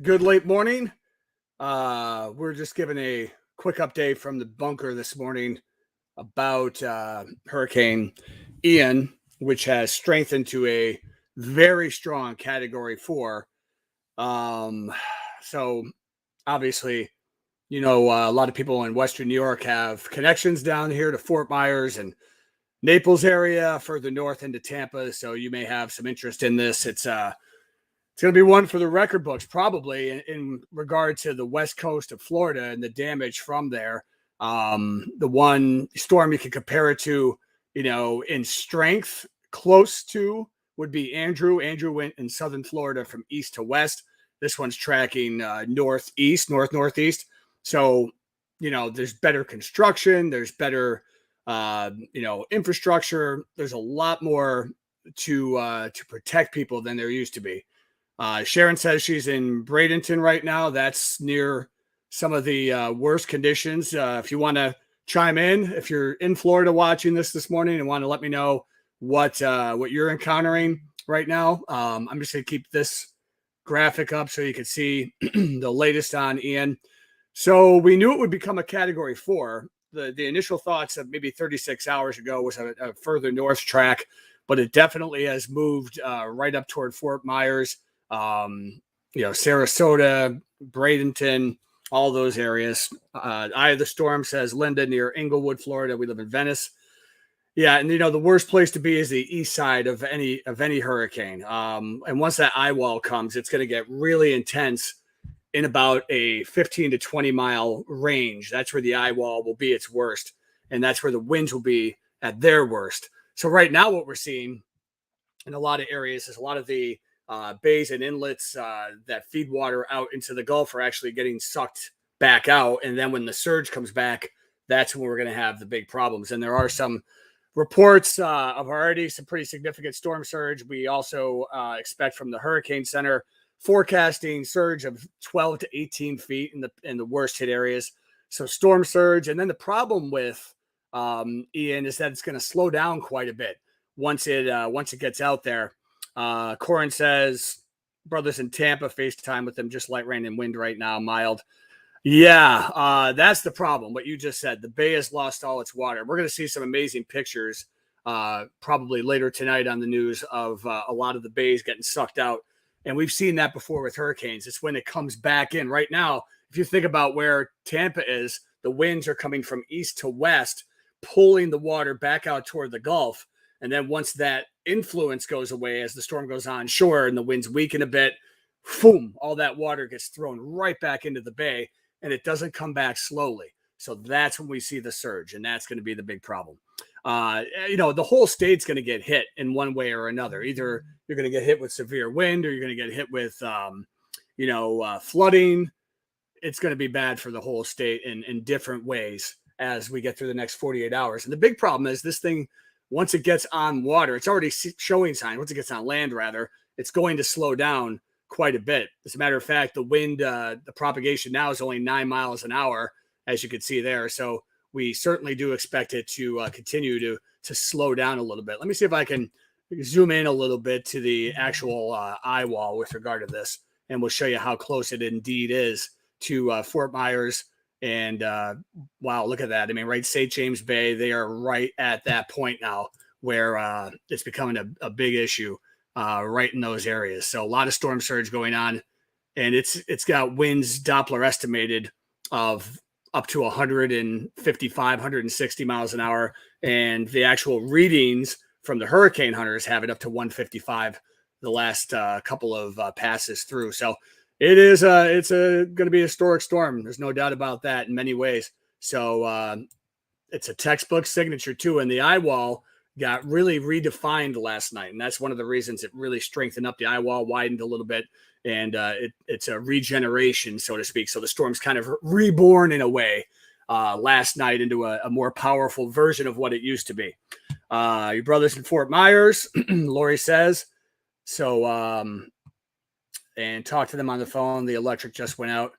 Good late morning. We're just giving a quick update from the bunker this morning about Hurricane Ian, which has strengthened to a very strong Category 4. Um, so obviously, a lot of people in Western New York have connections down here to Fort Myers and Naples area, further north into Tampa. So you may have some interest in this. It's going to be one for the record books, probably in regard to the west coast of Florida and the damage from there. The one storm you can compare it to, in strength, close to, would be Andrew. Andrew went in southern Florida from east to west. This one's tracking northeast. So, there's better construction. There's better, infrastructure. There's a lot more to protect people than there used to be. Sharon says she's in Bradenton right now. That's near some of the worst conditions. If you want to chime in, if you're in Florida watching this morning and want to let me know what you're encountering right now, I'm just going to keep this graphic up so you can see the latest on Ian. So we knew it would become a Category 4. The initial thoughts of maybe 36 hours ago was a further north track, but it definitely has moved right up toward Fort Myers. Sarasota, Bradenton, all those areas. Eye of the storm, says Linda, near Inglewood, Florida. We live in Venice. Yeah, and the worst place to be is the east side of any hurricane. And once that eye wall comes, it's going to get really intense in about a 15 to 20 mile range. That's where the eye wall will be its worst, and that's where the winds will be at their worst. So right now, what we're seeing in a lot of areas is a lot of the bays and inlets that feed water out into the Gulf are actually getting sucked back out. And then when the surge comes back, that's when we're going to have the big problems. And there are some reports of already some pretty significant storm surge. We also expect from the Hurricane Center forecasting surge of 12 to 18 feet in the worst hit areas. So storm surge. And then the problem with Ian is that it's going to slow down quite a bit once it gets out there. Corin says, brothers in Tampa, FaceTime with them, just light rain and wind right now, mild. Yeah, that's the problem. What you just said, the bay has lost all its water. We're going to see some amazing pictures probably later tonight on the news of a lot of the bays getting sucked out. And we've seen that before with hurricanes. It's when it comes back in. Right now, if you think about where Tampa is, the winds are coming from east to west, pulling the water back out toward the Gulf. And then once that influence goes away, as the storm goes on shore and the winds weaken a bit, boom, all that water gets thrown right back into the bay, and it doesn't come back slowly. So that's when we see the surge, and that's going to be the big problem. The whole state's going to get hit in one way or another. Either you're going to get hit with severe wind, or you're going to get hit with, flooding. It's going to be bad for the whole state in different ways as we get through the next 48 hours. And the big problem is this thing, once it gets on water, it's already showing signs. Once it gets on land, rather, it's going to slow down quite a bit. As a matter of fact, the wind, the propagation now is only 9 miles an hour, as you can see there. So we certainly do expect it to continue to slow down a little bit. Let me see if I can zoom in a little bit to the actual eye wall with regard to this, and we'll show you how close it indeed is to Fort Myers. And wow, look at that. I mean, right, St. James Bay, they are right at that point now where it's becoming a big issue right in those areas. So a lot of storm surge going on, and it's got winds Doppler estimated of up to 155, 160 miles an hour. And the actual readings from the hurricane hunters have it up to 155 the last couple of passes through. So it's going to be a historic storm. There's no doubt about that in many ways. So it's a textbook signature too. And the eye wall got really redefined last night. And that's one of the reasons it really strengthened up. The eye wall widened a little bit, and it's a regeneration, so to speak. So the storm's kind of reborn in a way last night into a more powerful version of what it used to be. Your brother's in Fort Myers, Lori says. So, and talk to them on the phone. The electric just went out.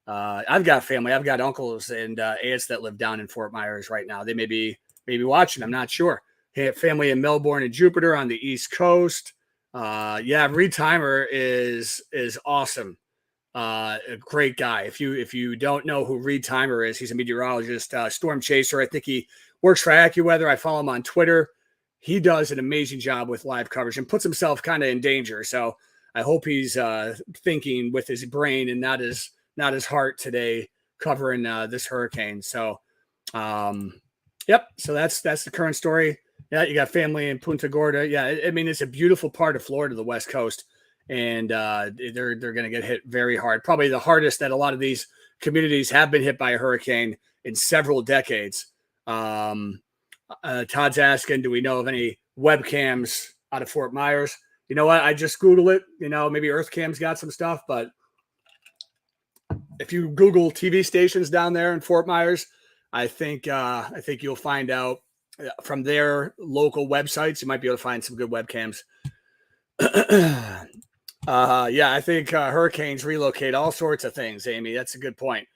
I've got family. I've got uncles and aunts that live down in Fort Myers right now. They may be watching. I'm not sure. Family in Melbourne and Jupiter on the East Coast. Yeah, Reed Timer is awesome. A great guy. If you don't know who Reed Timer is, he's a meteorologist, storm chaser. I think he works for AccuWeather. I follow him on Twitter. He does an amazing job with live coverage and puts himself kind of in danger. So I hope he's thinking with his brain and not his heart today, covering this hurricane. So, yep. So that's the current story. Yeah, you got family in Punta Gorda. Yeah, I mean it's a beautiful part of Florida, the West Coast, and they're going to get hit very hard. Probably the hardest that a lot of these communities have been hit by a hurricane in several decades. Todd's asking, do we know of any webcams out of Fort Myers? You know what? I just Googled it. You know, maybe EarthCam's got some stuff, but if you Google TV stations down there in Fort Myers, I think you'll find out from their local websites. You might be able to find some good webcams. Yeah, I think hurricanes relocate all sorts of things, Amy. That's a good point.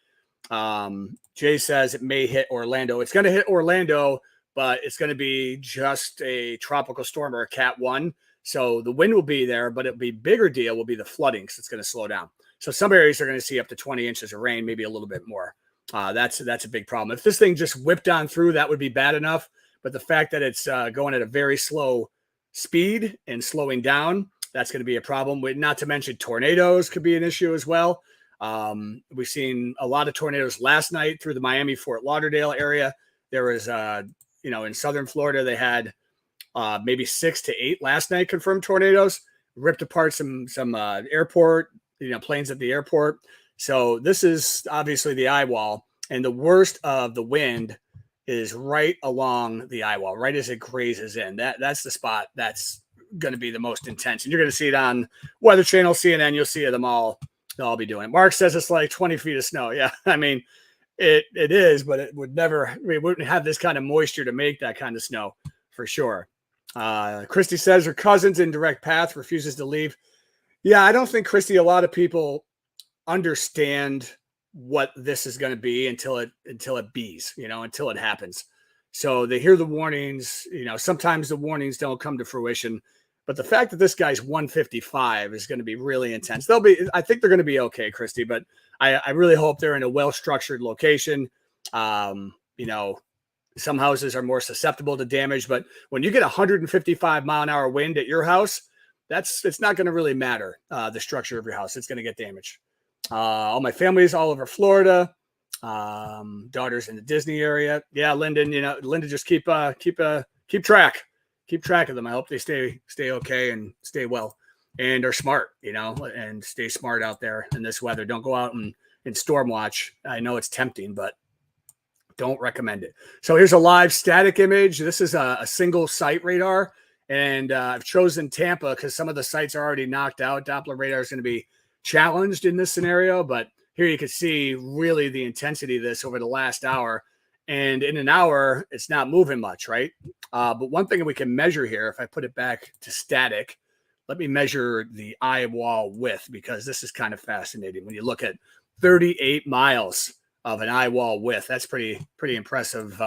Jay says it may hit Orlando. It's going to hit Orlando, but it's going to be just a tropical storm or a Cat 1. So the wind will be there, but it'll be bigger deal will be the flooding because it's going to slow down. So some areas are going to see up to 20 inches of rain, maybe a little bit more. That's a big problem. If this thing just whipped on through, that would be bad enough. But the fact that it's going at a very slow speed and slowing down, that's going to be a problem. Not to mention tornadoes could be an issue as well. We've seen a lot of tornadoes last night through the Miami, Fort Lauderdale area. There was, in southern Florida, they had maybe 6 to 8 last night confirmed tornadoes, ripped apart some airport, planes at the airport. So this is obviously the eye wall, and the worst of the wind is right along the eye wall, right as it grazes in. That's the spot that's going to be the most intense. And you're going to see it on Weather Channel, CNN. You'll see them all. They'll all be doing it. Mark says it's like 20 feet of snow. Yeah, I mean, it is, but it would never, we wouldn't have this kind of moisture to make that kind of snow for sure. Christy says her cousin's in direct path, refuses to leave. Yeah, I don't think, Christy, a lot of people understand what this is going to be until it bees, until it happens. So they hear the warnings, sometimes the warnings don't come to fruition, but the fact that this guy's 155 is going to be really intense. I think they're going to be okay, Christy, but I really hope they're in a well-structured location. Some houses are more susceptible to damage, but when you get 155 mile an hour wind at your house, it's not going to really matter. The structure of your house, it's going to get damaged. All my family's all over Florida. Daughters in the Disney area. Yeah, Lyndon, Linda, just keep track of them. I hope they stay okay and stay well and are smart, and stay smart out there in this weather. Don't go out and storm watch. I know it's tempting, but don't recommend it. So here's a live static image. This is a single site radar, and I've chosen Tampa because some of the sites are already knocked out. Doppler radar is going to be challenged in this scenario, but here you can see really the intensity of this over the last hour. And in an hour, it's not moving much, right? But one thing we can measure here, if I put it back to static, let me measure the eye wall width, because this is kind of fascinating. When you look at 38 miles of an eye wall width, that's pretty impressive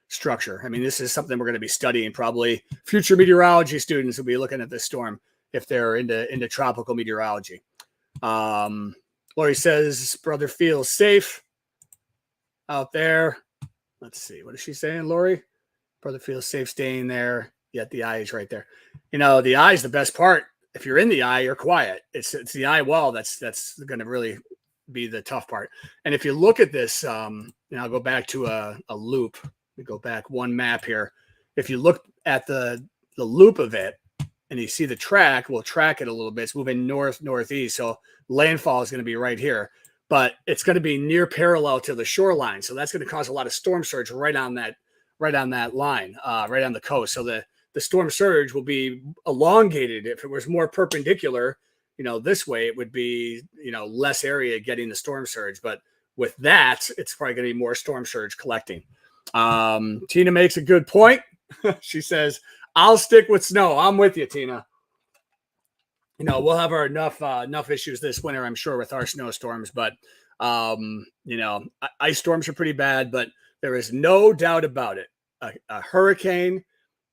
structure. I mean, this is something we're going to be studying. Probably future meteorology students will be looking at this storm if they're into tropical meteorology. Lori says brother feels safe out there. Let's see. What is she saying, Lori? Brother feels safe staying there, yet the eye is right there. The eye is the best part. If you're in the eye, you're quiet. It's the eye wall that's going to really be the tough part. And if you look at this, I'll go back to a loop. We go back one map here. If you look at the loop of it and you see the track, we'll track it a little bit. It's moving northeast. So landfall is going to be right here, but it's going to be near parallel to the shoreline. So that's going to cause a lot of storm surge right on that line, right on the coast. So the storm surge will be elongated. If it was more perpendicular, this way, it would be, less area getting the storm surge. But with that, it's probably going to be more storm surge collecting. Tina makes a good point. She says, I'll stick with snow. I'm with you, Tina. We'll have our enough issues this winter, I'm sure, with our snowstorms. But, ice storms are pretty bad, but there is no doubt about it. A hurricane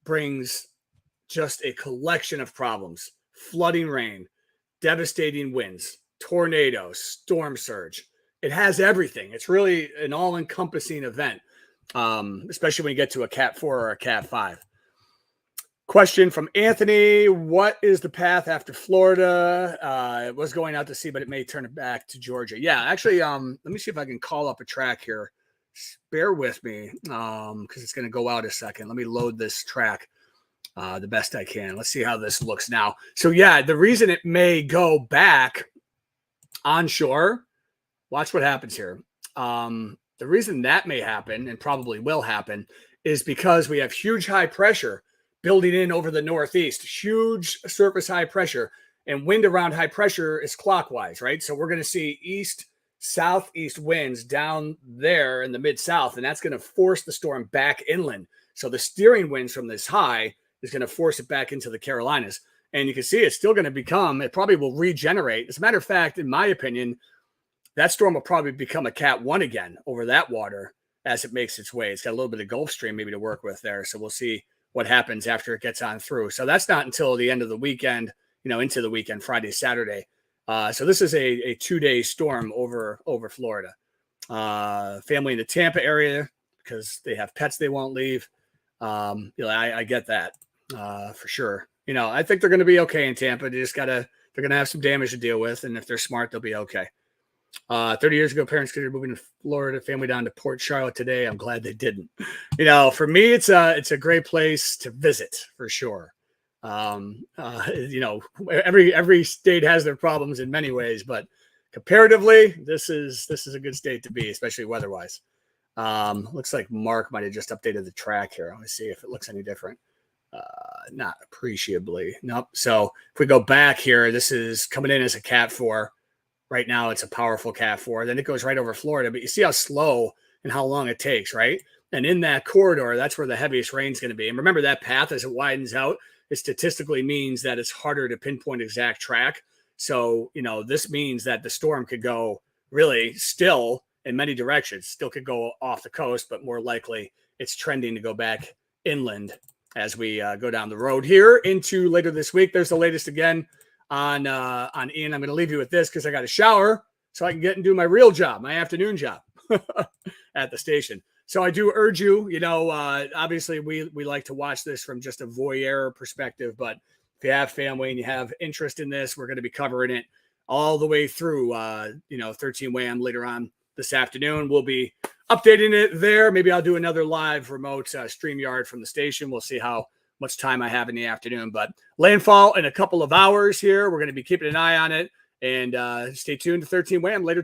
brings just a collection of problems: flooding rain, devastating winds, tornadoes, storm surge. It has everything. It's really an all-encompassing event, especially when you get to a Cat 4 or a Cat 5. Question from Anthony. What is the path after Florida? It was going out to sea, but it may turn it back to Georgia. Yeah, actually, let me see if I can call up a track here. Bear with me because it's going to go out a second. Let me load this track the best I can. Let's see how this looks now. So, yeah, the reason it may go back onshore, watch what happens here. The reason that may happen and probably will happen is because we have huge high pressure building in over the northeast, huge surface high pressure, and wind around high pressure is clockwise, right? So we're going to see east, southeast winds down there in the mid-south, and that's going to force the storm back inland. So the steering winds from this high is going to force it back into the Carolinas. And you can see it's still going to become, it probably will regenerate. As a matter of fact, in my opinion, that storm will probably become a Cat 1 again over that water as it makes its way. It's got a little bit of Gulf Stream maybe to work with there. So we'll see what happens after it gets on through. So that's not until the end of the weekend, into the weekend, Friday, Saturday. So this is a 2-day storm over Florida. Family in the Tampa area, because they have pets they won't leave. I get that for sure. I think they're going to be okay in Tampa. They're going to have some damage to deal with. And if they're smart, they'll be okay. 30 years ago, parents considered moving to Florida, family down to Port Charlotte today. I'm glad they didn't. For me, it's a great place to visit for sure. Every state has their problems in many ways, but comparatively, this is a good state to be, especially weather-wise. Looks like Mark might have just updated the track here. Let me see if it looks any different. Not appreciably. Nope. So if we go back here, this is coming in as a Cat 4. Right now, it's a powerful Cat 4. Then it goes right over Florida. But you see how slow and how long it takes, right? And in that corridor, that's where the heaviest rain is going to be. And remember, that path, as it widens out, it statistically means that it's harder to pinpoint exact track. So, this means that the storm could go really still in many directions. Still could go off the coast, but more likely it's trending to go back inland as we go down the road here into later this week. There's the latest again on Ian. I'm going to leave you with this because I got to shower so I can get and do my real job, my afternoon job at the station. So I do urge you, obviously we like to watch this from just a voyeur perspective, but if you have family and you have interest in this, we're going to be covering it all the way through, 13 WAM later on this afternoon. We'll be updating it there. Maybe I'll do another live remote StreamYard from the station. We'll see how much time I have in the afternoon, but landfall in a couple of hours here. We're going to be keeping an eye on it, and stay tuned to 13 WAM later.